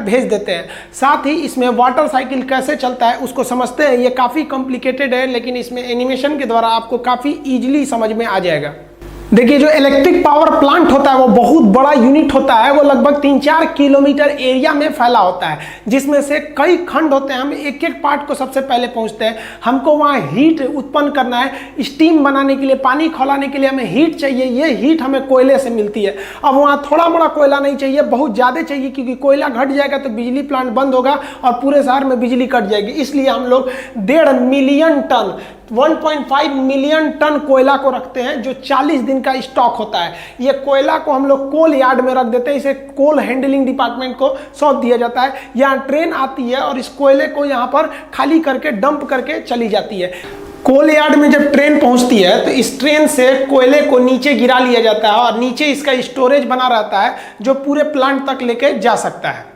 भेज देते हैं। साथ ही इसमें वाटर साइकिल कैसे चलता है उसको समझते हैं। ये काफ़ी कॉम्प्लिकेटेड है, लेकिन इसमें एनिमेशन के द्वारा आपको काफ़ी ईजिली समझ में आ जाएगा। देखिए, जो इलेक्ट्रिक पावर प्लांट होता है वो बहुत बड़ा यूनिट होता है। वो लगभग 3-4 किलोमीटर एरिया में फैला होता है, जिसमें से कई खंड होते हैं। हम एक एक पार्ट को सबसे पहले पहुंचते हैं। हमको वहाँ हीट उत्पन्न करना है, स्टीम बनाने के लिए, पानी खौलाने के लिए हमें हीट चाहिए। ये हीट हमें कोयले से मिलती है। अब वहाँ थोड़ा बड़ा कोयला नहीं चाहिए, बहुत ज़्यादा चाहिए, क्योंकि कोयला घट जाएगा तो बिजली प्लांट बंद होगा और पूरे शहर में बिजली कट जाएगी। इसलिए हम लोग 1.5 मिलियन टन 1.5 मिलियन टन कोयला को रखते हैं, जो 40 दिन का स्टॉक होता है। ये कोयला को हम लोग कोल यार्ड में रख देते हैं। इसे कोल हैंडलिंग डिपार्टमेंट को सौंप दिया जाता है। यहाँ ट्रेन आती है और इस कोयले को यहाँ पर खाली करके डंप करके चली जाती है। कोल यार्ड में जब ट्रेन पहुंचती है तो इस ट्रेन से कोयले को नीचे गिरा लिया जाता है और नीचे इसका स्टोरेज बना रहता है, जो पूरे प्लांट तक लेके जा सकता है।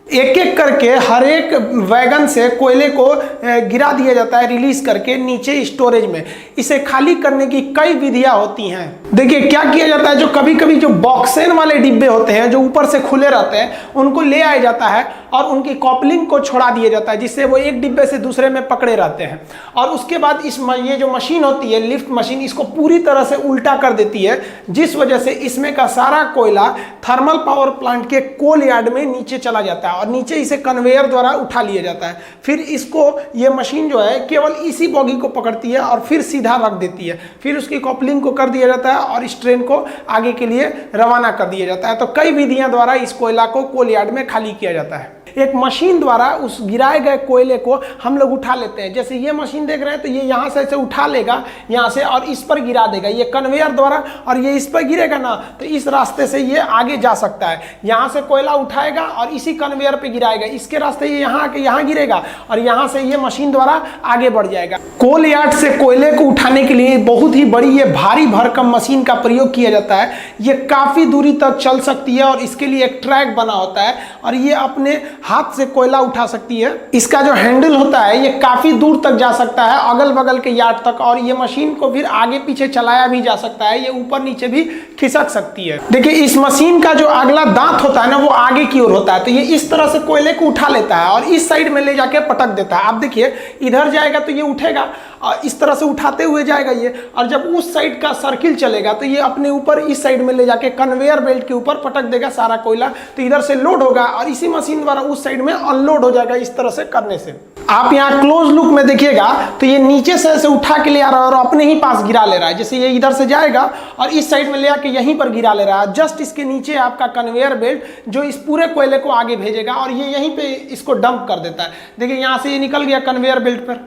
एक एक करके हर एक वैगन से कोयले को गिरा दिया जाता है, रिलीज करके नीचे स्टोरेज में। इसे खाली करने की कई विधियां होती हैं। देखिए क्या किया जाता है, जो कभी कभी जो बॉक्सेन वाले डिब्बे होते हैं जो ऊपर से खुले रहते हैं, उनको ले आया जाता है और उनकी कॉपलिंग को छोड़ा दिया जाता है, जिससे वो एक डिब्बे से दूसरे में पकड़े रहते हैं। और उसके बाद ये जो मशीन होती है, लिफ्ट मशीन, इसको पूरी तरह से उल्टा कर देती है, जिस वजह से इसमें का सारा कोयला थर्मल पावर प्लांट के कोल यार्ड में नीचे चला जाता है और नीचे इसे कन्वेयर द्वारा उठा लिया जाता है। फिर इसको ये मशीन जो है केवल इसी बॉगी को पकड़ती है और फिर सीधा रख देती है। फिर उसकी कॉपलिंग को कर दिया जाता है और इस ट्रेन को आगे के लिए रवाना कर दिया जाता है। तो कई विधियां द्वारा इस कोयला को कोल यार्ड में खाली किया जाता है। एक मशीन द्वारा उस गिराए गए कोयले को हम लोग उठा लेते हैं। जैसे ये मशीन देख रहे हैं, तो ये यहाँ से ऐसे उठा लेगा यहाँ से और इस पर गिरा देगा, ये कन्वेयर द्वारा, और ये इस पर गिरेगा ना तो इस रास्ते से ये आगे जा सकता है। यहाँ से कोयला उठाएगा और इसी कन्वेयर पे गिराएगा, इसके रास्ते ये यहाँ आके यहाँ गिरेगा और यहाँ से ये मशीन द्वारा आगे बढ़ जाएगा। कोल यार्ड से कोयले को उठाने के लिए बहुत ही बड़ी ये भारी भरकम मशीन का प्रयोग किया जाता है। ये काफी दूरी तक चल सकती है और इसके लिए एक ट्रैक बना होता है और ये अपने हाथ से कोयला उठा सकती है। इसका जो हैंडल होता है ये काफी दूर तक जा सकता है, अगल बगल के यार्ड तक, और ये मशीन को फिर आगे पीछे चलाया भी जा सकता है। ये ऊपर नीचे भी खिसक सकती है। देखिए इस मशीन का जो अगला दांत होता है ना, वो आगे की ओर होता है, तो ये इस तरह से कोयले को उठा लेता है और इस साइड में ले जाके पटक देता है। आप देखिए इधर जाएगा तो ये उठेगा और इस तरह से उठाते हुए जाएगा ये, और जब उस साइड का सर्किल चलेगा तो ये अपने ऊपर इस साइड में ले जाके कन्वेयर बेल्ट के ऊपर पटक देगा सारा कोयला। तो इधर से लोड होगा और इसी मशीन द्वारा उस साइड में अनलोड हो जाएगा। इस तरह से करने से आप यहाँ क्लोज लुक में देखिएगा तो ये नीचे से ऐसे उठा के ले आ रहा है और अपने ही पास गिरा ले रहा है। जैसे ये इधर से जाएगा और इस साइड में ले आके यहीं पर गिरा ले रहा है। जस्ट इसके नीचे आपका कन्वेयर बेल्ट जो इस पूरे कोयले को आगे भेजेगा और ये यहीं पे इसको डंप कर देता है। देखिए यहाँ से ये निकल गया कन्वेयर बेल्ट पर।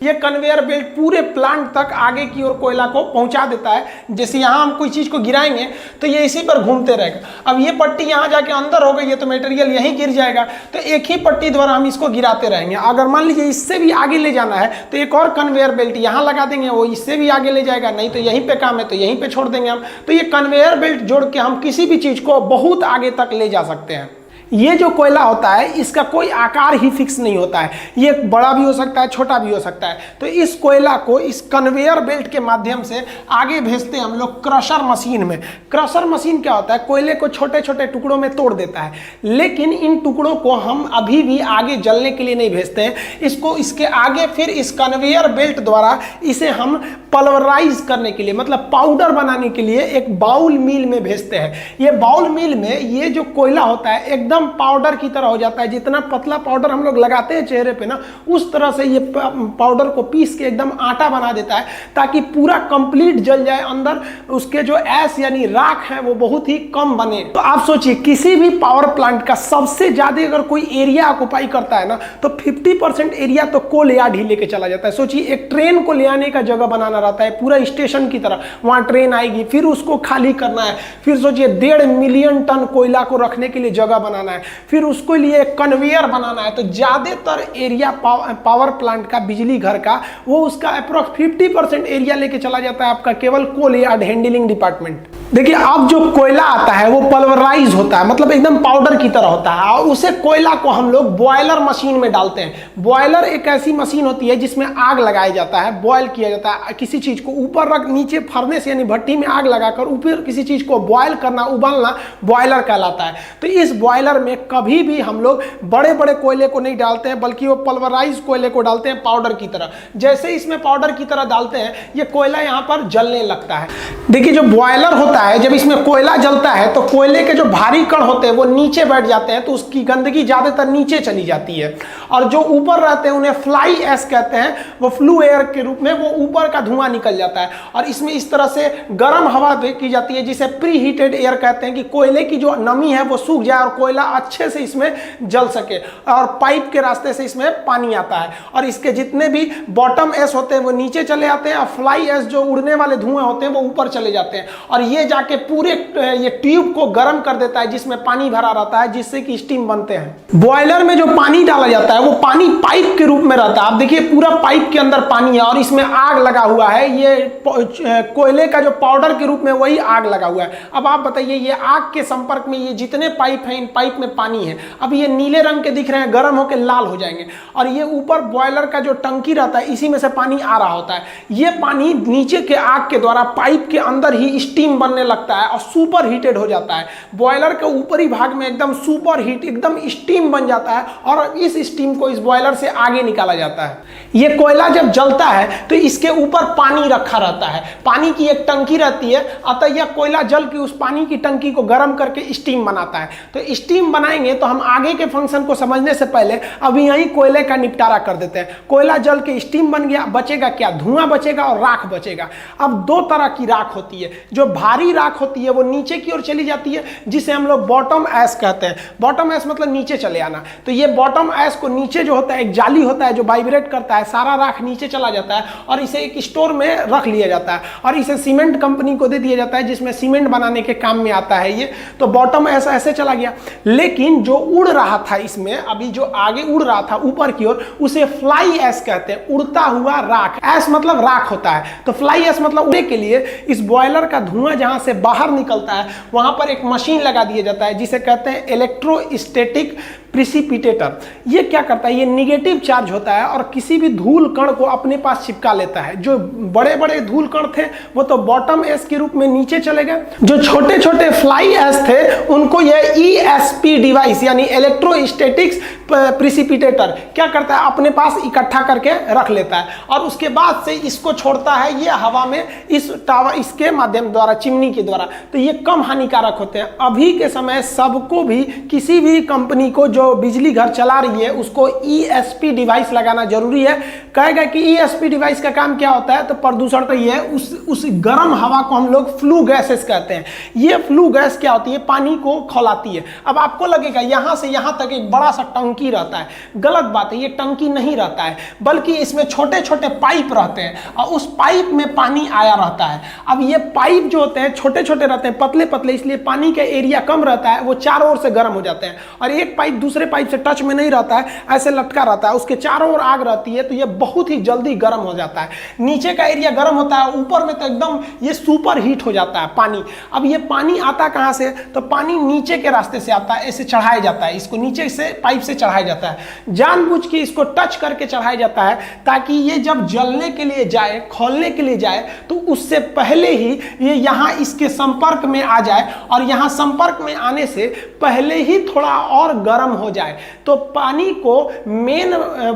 ये कन्वेयर बेल्ट पूरे प्लांट तक आगे की ओर कोयला को पहुंचा देता है। जैसे यहाँ हम कोई चीज को गिराएंगे तो ये इसी पर घूमते रहेगा। अब ये पट्टी यहाँ जाके अंदर हो गई है तो मटेरियल यहीं गिर जाएगा, तो एक ही पट्टी द्वारा हम इसको गिराते रहेंगे। अगर मान लीजिए इससे भी आगे ले जाना है तो एक और कन्वेयर बेल्ट यहाँ लगा देंगे, वो इससे भी आगे ले जाएगा। नहीं तो यहीं पे काम है तो यहीं पे छोड़ देंगे हम। तो ये कन्वेयर बेल्ट जोड़ के हम किसी भी चीज को बहुत आगे तक ले जा सकते हैं। ये जो कोयला होता है इसका कोई आकार ही फिक्स नहीं होता है, ये बड़ा भी हो सकता है छोटा भी हो सकता है। तो इस कोयला को इस कन्वेयर बेल्ट के माध्यम से आगे भेजते हैं हम लोग क्रशर मशीन में। क्रशर मशीन क्या होता है, कोयले को छोटे छोटे टुकड़ों में तोड़ देता है, लेकिन इन टुकड़ों को हम अभी भी आगे जलने के लिए नहीं भेजते हैं। इसको इसके आगे फिर इस कन्वेयर बेल्ट द्वारा इसे हम पल्वराइज करने के लिए, मतलब पाउडर बनाने के लिए एक बाउल मिल में भेजते हैं। ये बाउल मिल में ये जो कोयला होता है एकदम पाउडर की तरह हो जाता है। जितना पतला पाउडर हम लोग लगाते हैं चेहरे पे ना, उस तरह से ये पाउडर को पीस के एकदम आटा बना देता है, ताकि पूरा कंप्लीट जल जाए। अंदर उसके जो ऐश यानी राख है वो बहुत ही कम बने। तो आप सोचिए किसी भी पावर प्लांट का सबसे ज्यादा अगर कोई एरिया ऑक्युपाई करता है ना, तो 50% एरिया तो कोल यार्ड ही लेके चला जाता है। सोचिए एक ट्रेन को ले आने का जगह बनाना रहता है पूरा स्टेशन की तरह, वहां ट्रेन आएगी फिर उसको खाली करना है, फिर सोचिए 1.5 मिलियन टन कोयला को रखने के लिए जगह बनाना है, फिर उसको लिए कन्वेयर बनाना है। तो ज्यादातर एरिया पावर प्लांट का, बिजली घर का, वो उसका अप्रोक्स 50% एरिया लेके चला जाता है आपका केवल कोल यार्ड हैंडलिंग डिपार्टमेंट। देखिए अब जो कोयला आता है वो पल्वराइज होता है, मतलब एकदम पाउडर की तरह होता है, और उसे कोयला को हम लोग बॉयलर मशीन में डालते हैं। बॉयलर एक ऐसी मशीन होती है जिसमें आग लगाया जाता है, बॉयल किया जाता है किसी चीज को, ऊपर रख नीचे फर्नेस यानी भट्टी में आग लगाकर ऊपर किसी चीज को बॉयल करना, उबालना बॉयलर कहलाता है। तो इस बॉयलर बॉयलर में कभी भी हम लोग बड़े बड़े कोयले को नहीं डालते हैं, बल्कि वो पल्वराइज कोयले को डालते हैं पाउडर की तरह। जैसे इसमें पाउडर की तरह डालते हैं, ये कोयला यहाँ पर जलने लगता है। देखिए जो बॉयलर होता है, जब इसमें कोयला जलता है तो कोयले के जो भारी कण होते हैं वो नीचे बैठ जाते हैं, तो उसकी गंदगी ज्यादातर नीचे चली जाती है, और जो ऊपर रहते हैं उन्हें फ्लाई ऐश कहते हैं, वो फ्लू एयर के रूप में वो ऊपर का धुआं निकल जाता है। और इसमें इस तरह से गर्म हवा की जाती है, जिसे प्री हीटेड एयर कहते हैं, कि कोयले की जो नमी है वो सूख जाए और कोयला अच्छे से इसमें जल सके, और पाइप के रास्ते से इसमें पानी आता है, और इसके जितने भी बॉटम एस होते हैं वो नीचे चले आते हैं, और फ्लाई एस जो उड़ने वाले धुआं होते हैं वो ऊपर चले जाते हैं, और ये जाके पूरे ये ट्यूब को गर्म कर देता है जिसमें पानी भरा रहता है, जिससे कि स्टीम बनते हैं। बॉयलर में जो पानी डाला जाता है वो पानी पाइप के रूप में रहता है। आप देखिए पूरा पाइप के अंदर पानी है और इसमें आग लगा हुआ है, ये कोयले का जो पाउडर के रूप में वही आग लगा हुआ है। अब आप बताइए, ये आग के संपर्क में ये जितने पाइप हैं, इन पाइप में पानी है। अब ये नीले रंग के दिख रहे हैं, गर्म होकर लाल हो जाएंगे, और ये ऊपर बॉयलर का जो टंकी रहता है इसी में से पानी आ रहा होता है। ये पानी नीचे के आग के द्वारा पाइप के अंदर ही स्टीम बनने लगता है और सुपर हीटेड हो जाता है। बॉयलर के ऊपरी भाग में एकदम सुपर हीट, एकदम स्टीम बन जाता है, और इस स्टीम को इस बॉयलर से आगे निकाला जाता है। ये कोयला जब जलता है तो इसके ऊपर पानी रखा रहता है, पानी की एक टंकी रहती है, अतः यह कोयला जल के उस पानी की टंकी को गर्म करके स्टीम बनाता है। तो स्टीम बनाएंगे तो हम आगे के फंक्शन को समझने से पहले अभी यही कोयले का निपटारा कर देते हैं। कोयला जल के स्टीम बन गया, बचेगा क्या? धुआं बचेगा और राख बचेगा। अब दो तरह की राख होती है, जो भारी राख होती है वो नीचे की ओर चली जाती है, जिसे हम लोग बॉटम ऐश कहते हैं। बॉटम ऐश मतलब नीचे चले आना। तो ये बॉटम ऐश को नीचे जो होता है एक जाली होता है जो वाइब्रेट करता है, सारा राख नीचे चला जाता है और इसे एक स्टोर में रख लिया जाता है, और इसे सीमेंट कंपनी को दे दिया जाता है, जिसमें सीमेंट बनाने के काम में आता है ये। तो बॉटम ऐश ऐसे चला गया। लेकिन जो उड़ रहा था इसमें, अभी जो आगे उड़ रहा था ऊपर की ओर, उसे फ्लाई ऐश कहते हैं, उड़ता हुआ राख। ऐश मतलब राख होता है, तो फ्लाई ऐश मतलब उड़ने के लिए इस बॉयलर का धुआं जहां से बाहर निकलता है वहां पर एक मशीन लगा दिया जाता है, जिसे कहते हैं इलेक्ट्रोस्टैटिक प्रिसिपिटेटर। ये क्या करता है? ये निगेटिव चार्ज होता है और किसी भी धूल कण को अपने पास चिपका लेता है। जो बड़े बड़े धूल कण थे वो तो बॉटम ऐश के रूप में नीचे चले गए, जो छोटे छोटे फ्लाई ऐश थे उनको ये ESP डिवाइस यानी इलेक्ट्रोस्टैटिक्स प्रिसिपिटेटर क्या करता है? अपने पास इकट्ठा करके रख लेता है, और उसके बाद से इसको छोड़ता है ये हवा में, इस टावर इसके माध्यम द्वारा, चिमनी के द्वारा। तो ये कम हानिकारक होते हैं। अभी के समय सबको भी, किसी भी कंपनी को जो बिजली घर चला रही है उसको ESP डिवाइस लगाना जरूरी है। कहेगा कि ESP डिवाइस का काम क्या होता है? तो प्रदूषण तो ये उस गर्म हवा को हम लोग फ्लू गैसेस कहते हैं। ये फ्लू गैस क्या होती है? पानी को खौलाती है। अब आपको लगेगा यहां से यहां तक एक बड़ा सा टंकी रहता है, गलत बात है। ये टंकी नहीं रहता है, बल्कि इसमें छोटे छोटे पाइप रहते हैं और उस पाइप में पानी आया रहता है। अब ये पाइप जो होते हैं छोटे छोटे रहते हैं, पतले पतले, इसलिए पानी का एरिया कम रहता है, वो चारों ओर से गर्म हो जाते हैं। और एक पाइप दूसरे पाइप से टच में नहीं रहता है, ऐसे लटका रहता है, उसके चारों ओर आग रहती है, तो ये बहुत ही जल्दी गर्म हो जाता है। नीचे का एरिया गर्म होता है, ऊपर में तो एकदम ये सुपर हीट हो जाता है पानी। अब ये पानी आता कहां से? तो पानी नीचे के रास्ते से आता है, ऐसे चढ़ाया जाता है, इसको नीचे से पाइप से चढ़ाया जाता है। जानबूझ के इसको टच करके चढ़ाया जाता है ताकि ये जब जलने के लिए जाए, खोलने के लिए जाए, तो उससे पहले ही ये यहां इसके संपर्क में आ जाए, और यहां संपर्क में आने से पहले ही थोड़ा और गर्म हो जाए। तो पानी को मेन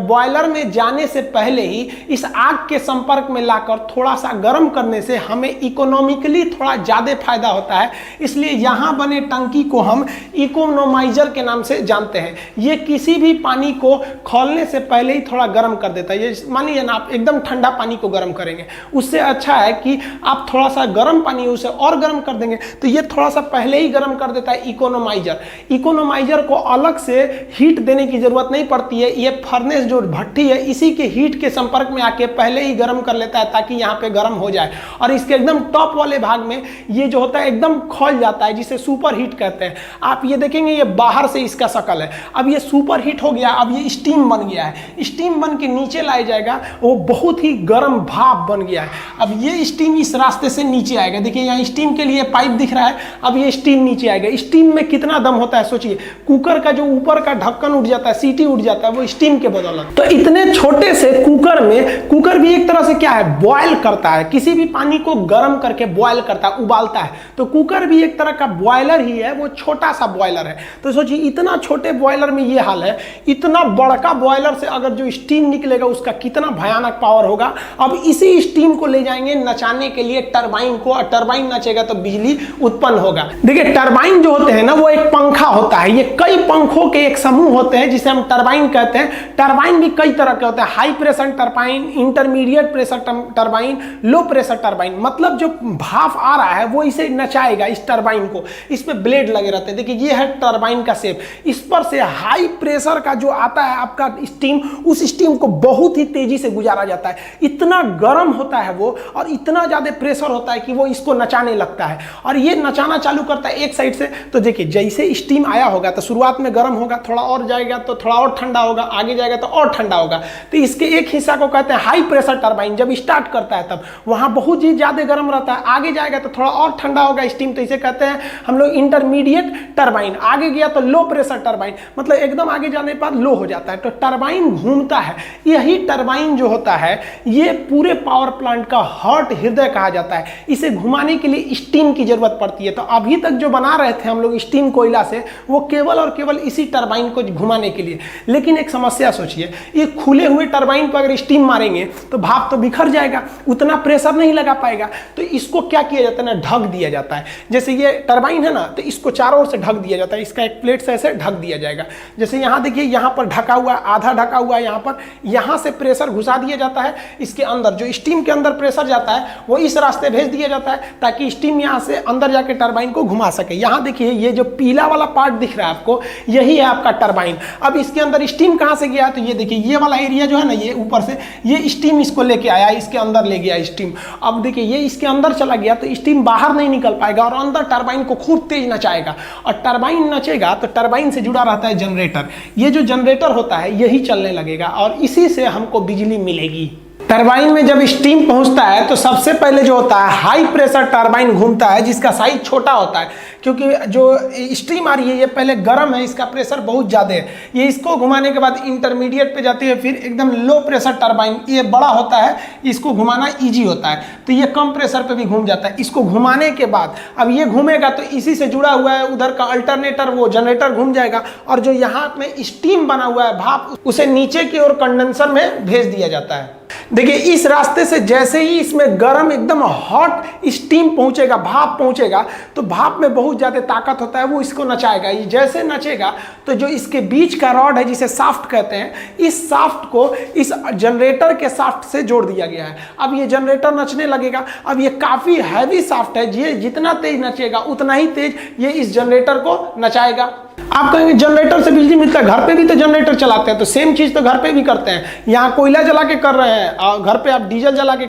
बॉयलर में जाने से पहले ही इस आग के संपर्क में लाकर थोड़ा सा गर्म करने से हमें इकोनॉमिकली थोड़ा ज्यादा फायदा होता है। इसलिए यहां बने टंकी को हम इकोनोमाइजर के नाम से जानते हैं। ये किसी भी पानी को खोलने से पहले ही थोड़ा गर्म कर देता है। ये मानिए ना, आप एकदम ठंडा पानी को गर्म करेंगे, उससे अच्छा है कि आप थोड़ा सा गर्म पानी उसे और गर्म कर देंगे, तो ये थोड़ा सा पहले ही गर्म कर देता है इकोनोमाइजर। इकोनोमाइजर को अलग से हीट देने की जरूरत नहीं पड़ती है, ये फर्नेस जो भट्टी है इसी के हीट के संपर्क में आके पहले ही गर्म कर लेता है ताकि यहाँ पे गर्म हो जाए। और इसके एकदम टॉप वाले भाग में ये जो होता है एकदम खोल जाता है, जिसे सुपर हीट कहते हैं। आप ये देखेंगे ये बाहर से इसका शक्ल है। अब ये सुपर हीट हो गया, अब ये स्टीम बन गया है। स्टीम बन के नीचे लाया जाएगा, वो बहुत ही गर्म भाप बन गया है। अब ये स्टीम इस रास्ते से नीचे आएगा। देखिए यहाँ स्टीम के लिए पाइप दिख रहा है, अब ये स्टीम नीचे आएगा। स्टीम में कितना दम होता है सोचिए। कुकर का जो ऊपर का ढक्कन उठ जाता है, सीटी उठ जाता है, वो स्टीम के बदौलत। तो इतने छोटे से कुकर में, कुकर भी एक तरह से क्या है, बॉयल करता है, किसी भी पानी को गर्म करके बॉयल करता है, उबालता है। तो कुकर भी एक तरह का बॉयलर ही है, वो छोटा सा बॉयलर है। तो सोचिए इतना छोटे बॉयलर में ये हाल है, इतना बड़का बॉयलर से अगर जो स्टीम निकलेगा उसका कितना भयानक पावर होगा। अब इसी स्टीम को ले जाएंगे नचाने के लिए टरबाइन को, और टरबाइन नचेगा तो बिजली उत्पन्न होगा। देखिए टरबाइन जो होते हैं ना, वो एक पंखा होता है, ये कई पंखों के एक समूह होते हैं जिसे हम टरबाइन कहते हैं। टरबाइन भी कई तरह के होते हैं, high pressure turbine, intermediate pressure turbine, low pressure turbine. मतलब जो भाप आ रहा है वो इसे नचाएगा, इस टरबाइन को। इसमें ब्लेड लगे रहते हैं, देखिए ये है टरबाइन का शेप। इस पर से हाई प्रेशर का जो आता है आपका स्टीम, उस स्टीम को बहुत ही तेजी से गुजारा जाता है। इतना गर्म होता है वो, और इतना ज्यादा प्रेशर होता है कि वो इसको नचाने लगता है, और ये नचाना चालू करता है एक साइड से। तो देखिए जैसे स्टीम आया होगा तो शुरुआत में गर्म होगा, थोड़ा और जाएगा तो थोड़ा और ठंडा होगा, आगे जाएगा तो और ठंडा होगा। तो इसके एक हिस्सा को कहते हैं हाई प्रेशर टरबाइन। जब स्टार्ट करता है तब वहां बहुत ही ज्यादा गर्म रहता है, आगे जाएगा तो थोड़ा और ठंडा होगा स्टीम, तो इसे कहते हैं हम लोग इंटरमीडिएट टरबाइन। आगे गया तो लो प्रेशर टरबाइन, मतलब एकदम आगे जाने पर लो हो जाता है। तो टरबाइन घूमता है। यही टरबाइन जो होता है ये पूरे पावर प्लांट का हार्ट, हृदय कहा जाता है। इसे घुमाने के लिए स्टीम की जरूरत पड़ती है। तो अभी तक जो बना रहे थे हम लोग स्टीम कोयला से, वो केवल और केवल इसी टरबाइन को घुमाने के लिए। लेकिन एक समस्या सोचिए, ये खुले हुए टरबाइन पर अगर स्टीम मारेंगे तो भाप तो बिखर जाएगा, उतना प्रेशर नहीं लगा पाएगा। तो इसको क्या किया जाता है ना, ढक दिया जाता है। जैसे ये टरबाइन है ना, तो इसको चारों ओर से ढक दिया जाता है। इसका एक प्लेट से ऐसे ढक दिया जाएगा। जैसे यहाँ देखिए, यहाँ पर ढका हुआ, आधा ढका हुआ है यहाँ पर, यहाँ से प्रेशर घुसा दिया जाता है इसके अंदर। जो स्टीम के अंदर प्रेशर जाता है वो इस रास्ते भेज दिया जाता है, ताकि स्टीम यहाँ से अंदर जाके टरबाइन को घुमा सके। यहाँ देखिए ये जो पीला वाला पार्ट दिख रहा है आपको, यही है आपका टरबाइन। अब इसके अंदर स्टीम कहाँ से गया, तो ये देखिए ये वाला एरिया जो है ना, ये ऊपर से ये स्टीम इसको लेके आया, इसके अंदर ले गया स्टीम। अब देखिए ये इसके अंदर चला गया तो स्टीम बाहर नहीं निकल पाएगा, और अंदर टरबाइन को खूब तेज नचाएगा। और टरबाइन नचेगा तो टरबाइन से जुड़ा रहता है जनरेटर। ये जो जनरेटर होता है यही चलने लगेगा, और इसी से हमको बिजली मिलेगी। टरबाइन में जब स्टीम पहुंचता है तो सबसे पहले जो होता है हाई प्रेशर टरबाइन घूमता है, जिसका साइज छोटा होता है, क्योंकि जो स्टीम आ रही है ये पहले गर्म है, इसका प्रेशर बहुत ज़्यादा है। ये इसको घुमाने के बाद इंटरमीडिएट पे जाती है, फिर एकदम लो प्रेशर टरबाइन, ये बड़ा होता है, इसको घुमाना ईजी होता है। तो ये कम प्रेशर पे भी घूम जाता है। इसको घुमाने के बाद अब ये घूमेगा तो इसी से जुड़ा हुआ है उधर का अल्टरनेटर, वो जनरेटर घूम जाएगा, और जो यहाँ में स्टीम बना हुआ है भाप, उसे नीचे की ओर कंडेंसर में भेज दिया जाता है। देखिए इस रास्ते से जैसे ही इसमें गर्म एकदम हॉट स्टीम पहुंचेगा, भाप पहुंचेगा, तो भाप में बहुत ज़्यादा ताकत होता है, वो इसको नचाएगा। ये जैसे नचेगा तो जो इसके बीच का रॉड है, जिसे शाफ्ट कहते हैं, इस शाफ्ट को इस जनरेटर के शाफ्ट से जोड़ दिया गया है। अब ये जनरेटर नचने लगेगा। अब ये काफ़ी हैवी शाफ्ट है, ये जितना तेज नचेगा उतना ही तेज ये इस जनरेटर को नचाएगा। आप कहेंगे जनरेटर से बिजली मिलता है, घर पे भी तो जनरेटर चलाते हैं, तो सेम चीज़ तो घर पे भी करते हैं। यहाँ कोयला जला के कर रहे हैं और घर पे आप डीजल जला के